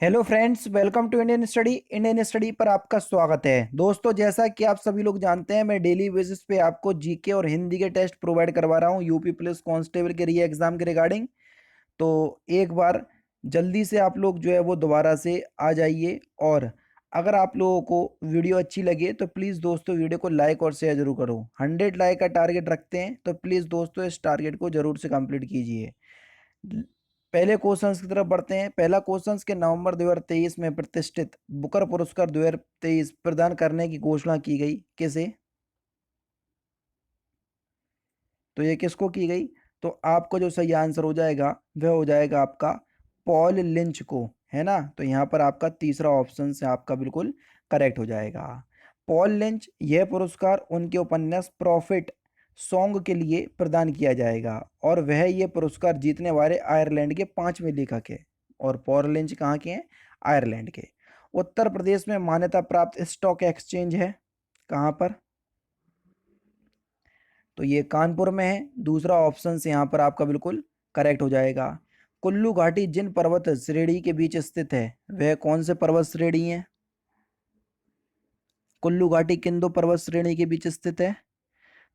Hello friends, welcome to Indian study पर आपका स्वागत है। दोस्तों, जैसा कि आप सभी लोग जानते हैं, मैं डेली बेसिस पे आपको जीके और हिंदी के टेस्ट प्रोवाइड करवा रहा हूँ यूपी पुलिस कांस्टेबल के री एग्जाम के रिगार्डिंग। तो एक बार जल्दी से आप लोग जो है वो दोबारा से आ जाइए। और अगर आप लोगों को वीडियो अच्छी लगे तो प्लीज़ दोस्तों वीडियो को लाइक और शेयर जरूर करो। 100 लाइक का टारगेट रखते हैं, तो प्लीज़ दोस्तों इस टारगेट को जरूर से कंप्लीट कीजिए। पहले क्वेश्चंस की तरफ बढ़ते हैं। पहला क्वेश्चंस के नवंबर 2023 में प्रतिष्ठित बुकर पुरस्कार 2023 प्रदान करने की घोषणा की गई, किसे? तो ये किसको की गई? तो आपको जो सही आंसर हो जाएगा वह हो जाएगा आपका पॉल लिंच को, है ना। तो यहाँ पर आपका तीसरा ऑप्शन से आपका बिल्कुल करेक्ट हो जाएगा। पॉल लिंच, यह पुरस्कार उनके उपन्यास प्रॉफिट सॉन्ग के लिए प्रदान किया जाएगा और वह ये पुरस्कार जीतने वाले आयरलैंड के पांचवें लेखक है। और पॉल लिंच कहाँ के हैं? आयरलैंड के। उत्तर प्रदेश में मान्यता प्राप्त स्टॉक एक्सचेंज है कहाँ पर? तो ये कानपुर में है। दूसरा ऑप्शन से यहाँ पर आपका बिल्कुल करेक्ट हो जाएगा। कुल्लू घाटी जिन पर्वत श्रेणी के बीच स्थित है वह कौन से पर्वत श्रेणी है? कुल्लू घाटी किन दो पर्वत श्रेणी के बीच स्थित है?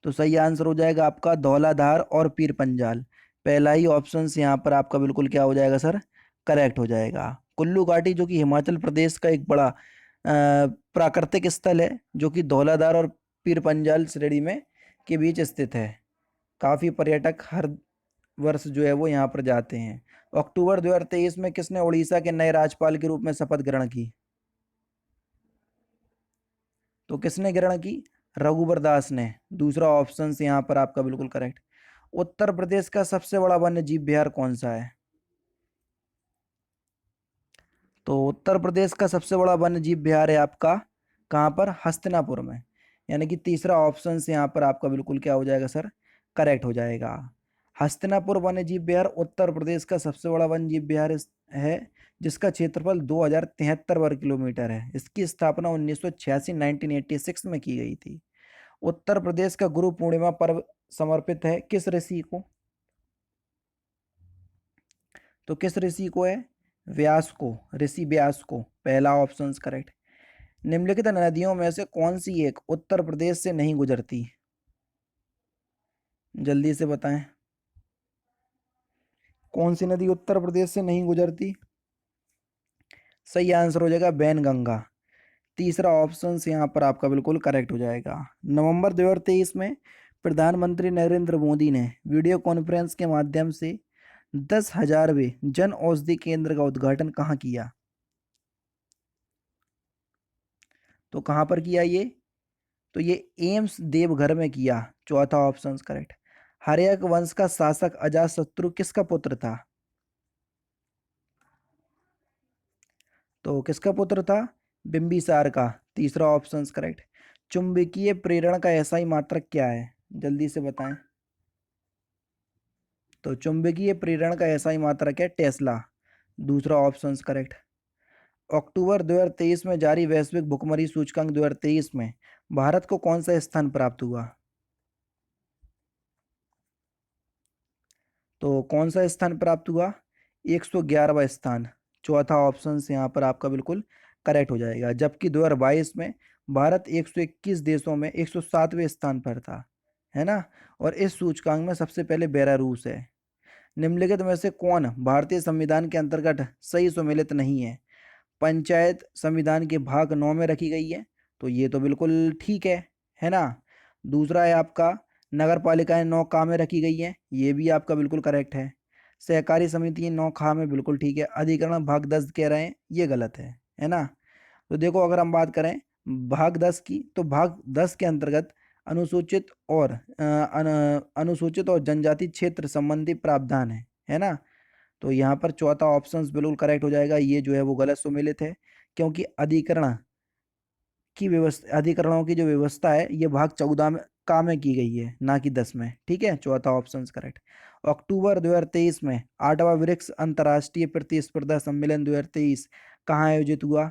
तो सही आंसर हो जाएगा आपका धौलाधार और पीर पंजाल। पहला ही ऑप्शन से यहाँ पर आपका बिल्कुल क्या हो जाएगा सर? करेक्ट हो जाएगा। कुल्लू घाटी जो कि हिमाचल प्रदेश का एक बड़ा प्राकृतिक स्थल है, जो कि धौलाधार और पीर पंजाल श्रेणी में के बीच स्थित है। काफ़ी पर्यटक हर वर्ष जो है वो यहाँ पर जाते हैं। अक्टूबर 2023 में किसने उड़ीसा के नए राज्यपाल के रूप में शपथ ग्रहण की? तो किसने ग्रहण की? रघुवर दास ने। दूसरा ऑप्शन से यहाँ पर आपका बिल्कुल करेक्ट। उत्तर प्रदेश का सबसे बड़ा वन्य जीव विहार कौन सा है? तो उत्तर प्रदेश का सबसे बड़ा वन्य जीव विहार है आपका कहाँ पर? हस्तिनापुर में। यानी कि तीसरा ऑप्शन से यहाँ पर आपका बिल्कुल क्या हो जाएगा सर? करेक्ट हो जाएगा। हस्तिनापुर वन्य जीव विहार उत्तर प्रदेश का सबसे बड़ा वन्य जीव विहार है, जिसका क्षेत्रफल 2073 वर्ग किलोमीटर है। इसकी स्थापना 1986 1986 में की गई थी। उत्तर प्रदेश का गुरु पूर्णिमा पर्व समर्पित है किस ऋषि को? तो किस ऋषि को है? व्यास को, ऋषि व्यास को। पहला ऑप्शन करेक्ट। निम्नलिखित नदियों में से कौन सी एक उत्तर प्रदेश से नहीं गुजरती? जल्दी से बताएं। कौन सी नदी उत्तर प्रदेश से नहीं गुजरती? सही आंसर हो जाएगा बैनगंगा। तीसरा ऑप्शन से यहाँ पर आपका बिल्कुल करेक्ट हो जाएगा। नवंबर 2023 में प्रधानमंत्री नरेंद्र मोदी ने वीडियो कॉन्फ्रेंस के माध्यम से 10,000वें जन औषधि केंद्र का उद्घाटन कहाँ किया? तो कहाँ पर किया ये? तो ये एम्स देवघर में किया। चौथा ऑप्शन करेक्ट। हर्यक वंश का शासक अजातशत्रु किसका पुत्र था? तो किसका पुत्र था? बिंबिसार का। तीसरा ऑप्शन करेक्ट। चुंबकीय प्रेरण का एसआई मात्रक क्या है? जल्दी से बताएं। तो चुंबकीय प्रेरण का एसआई मात्रक है टेस्ला। दूसरा ऑप्शन करेक्ट। अक्टूबर 2023 में जारी वैश्विक भुखमरी सूचकांक 2023 में भारत को कौन सा स्थान प्राप्त हुआ? तो कौन सा स्थान प्राप्त हुआ? 111वां स्थान। चौथा ऑप्शन से यहाँ पर आपका बिल्कुल करेक्ट हो जाएगा। जबकि 2022 में भारत 121 देशों में 107वें स्थान पर था, है ना। और इस सूचकांक में सबसे पहले बेलारूस है। निम्नलिखित में से कौन भारतीय संविधान के अंतर्गत सही सम्मिलित नहीं है? पंचायत संविधान के भाग 9 में रखी गई है, तो ये तो बिल्कुल ठीक है ना। दूसरा है आपका नगर पालिकाएं 9 का में रखी गई है, ये भी आपका बिल्कुल करेक्ट है। सहकारी समिति 9 खा में बिल्कुल ठीक है। अधिकरण भाग 10 कह रहे हैं, ये गलत है ना। तो देखो, अगर हम बात करें भाग 10 की, तो भाग 10 के अंतर्गत अनुसूचित और अनुसूचित और जनजाति क्षेत्र संबंधी प्रावधान है ना। तो यहाँ पर चौथा ऑप्शन बिल्कुल करेक्ट हो जाएगा। ये जो है वो गलत सुमेलित है, क्योंकि अधिकरण की व्यवस्था, अधिकरणों की जो व्यवस्था है ये भाग 14 में का में की गई है, ना कि 10 में। ठीक है, चौथा ऑप्शन करेक्ट। अक्टूबर 2023 में 8वां ब्रिक्स अंतर्राष्ट्रीय प्रतिस्पर्धा सम्मेलन 2023 कहाँ आयोजित हुआ?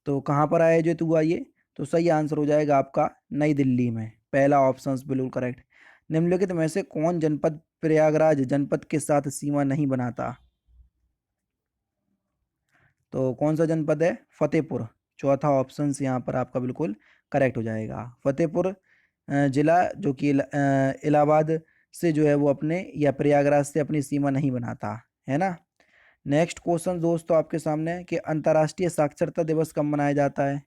तो कहाँ पर आयोजित हुआ ये? तो सही आंसर हो जाएगा आपका नई दिल्ली में। पहला ऑप्शन बिल्कुल करेक्ट। निम्नलिखित में से कौन जनपद प्रयागराज जनपद के साथ सीमा नहीं बनाता? तो कौन सा जनपद है? फतेहपुर। चौथा ऑप्शन से यहाँ पर आपका बिल्कुल करेक्ट हो जाएगा। फतेहपुर जिला जो कि इलाहाबाद से जो है वो अपने या प्रयागराज से अपनी सीमा नहीं बनाता है ना। नेक्स्ट क्वेश्चन दोस्तों आपके सामने है कि अंतर्राष्ट्रीय साक्षरता दिवस कब मनाया जाता है?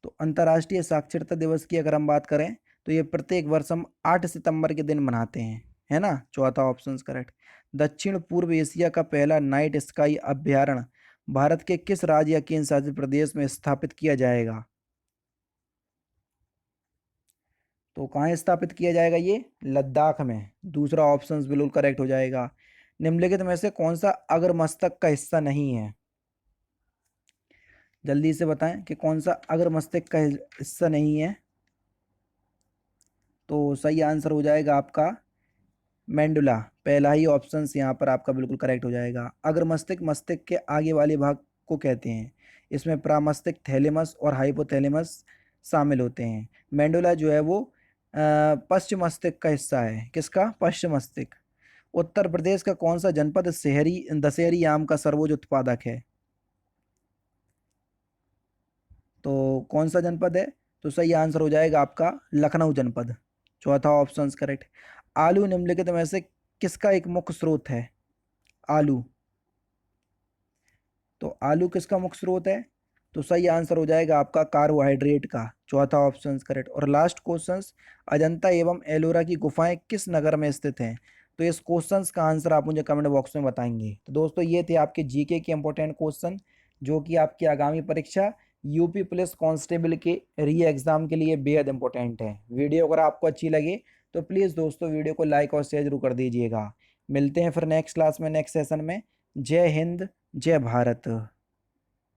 तो अंतर्राष्ट्रीय साक्षरता दिवस की अगर हम बात करें तो ये प्रत्येक वर्ष हम 8 सितंबर के दिन मनाते हैं, है ना। चौथा ऑप्शन करेक्ट। दक्षिण पूर्व एशिया का पहला नाइट स्काई अभ्यारण्य भारत के किस राज्य या केंद्र शासित प्रदेश में स्थापित किया जाएगा? तो कहाँ स्थापित किया जाएगा? ये लद्दाख में। दूसरा ऑप्शन बिल्कुल करेक्ट हो जाएगा। निम्नलिखित में से कौन सा अग्रमस्तक का हिस्सा नहीं है? जल्दी से बताएं कि कौन सा अग्र मस्तिष्क का हिस्सा नहीं है। तो सही आंसर हो जाएगा आपका मेंडुला। पहला ही ऑप्शन यहाँ पर आपका बिल्कुल करेक्ट हो जाएगा। अग्र मस्तिष्क मस्तिष्क के आगे वाले भाग को कहते हैं। इसमें प्रामस्तिष्क, थैलेमस और हाइपोथैलेमस शामिल होते हैं। मेंडुला जो है वो पश्चिम मस्तिष्क का हिस्सा है। किसका? पश्चिम मस्तिष्क। उत्तर प्रदेश का कौन सा जनपद शहरी दशहरी आम का सर्वोच्च उत्पादक है? तो कौन सा जनपद है? तो सही आंसर हो जाएगा आपका लखनऊ जनपद। चौथा ऑप्शन करेक्ट। आलू निम्नलिखित में से किसका एक मुख्य स्रोत है? आलू। तो आलू किसका मुख्य स्रोत है? तो सही आंसर हो जाएगा आपका कार्बोहाइड्रेट का। चौथा ऑप्शन करेक्ट। और लास्ट क्वेश्चन, अजंता एवं एलोरा की गुफाएं किस नगर में स्थित हैं? तो इस क्वेश्चंस का आंसर आप मुझे कमेंट बॉक्स में बताएंगे। तो दोस्तों ये थे आपके जीके के इंपॉर्टेंट क्वेश्चन जो कि आपकी आगामी परीक्षा यूपी पुलिस कांस्टेबल के री एग्जाम के लिए बेहद इंपॉर्टेंट है। वीडियो अगर आपको अच्छी लगे तो प्लीज़ दोस्तों वीडियो को लाइक और शेयर जरूर कर दीजिएगा। मिलते हैं फिर नेक्स्ट क्लास में, नेक्स्ट सेशन में। जय हिंद, जय भारत।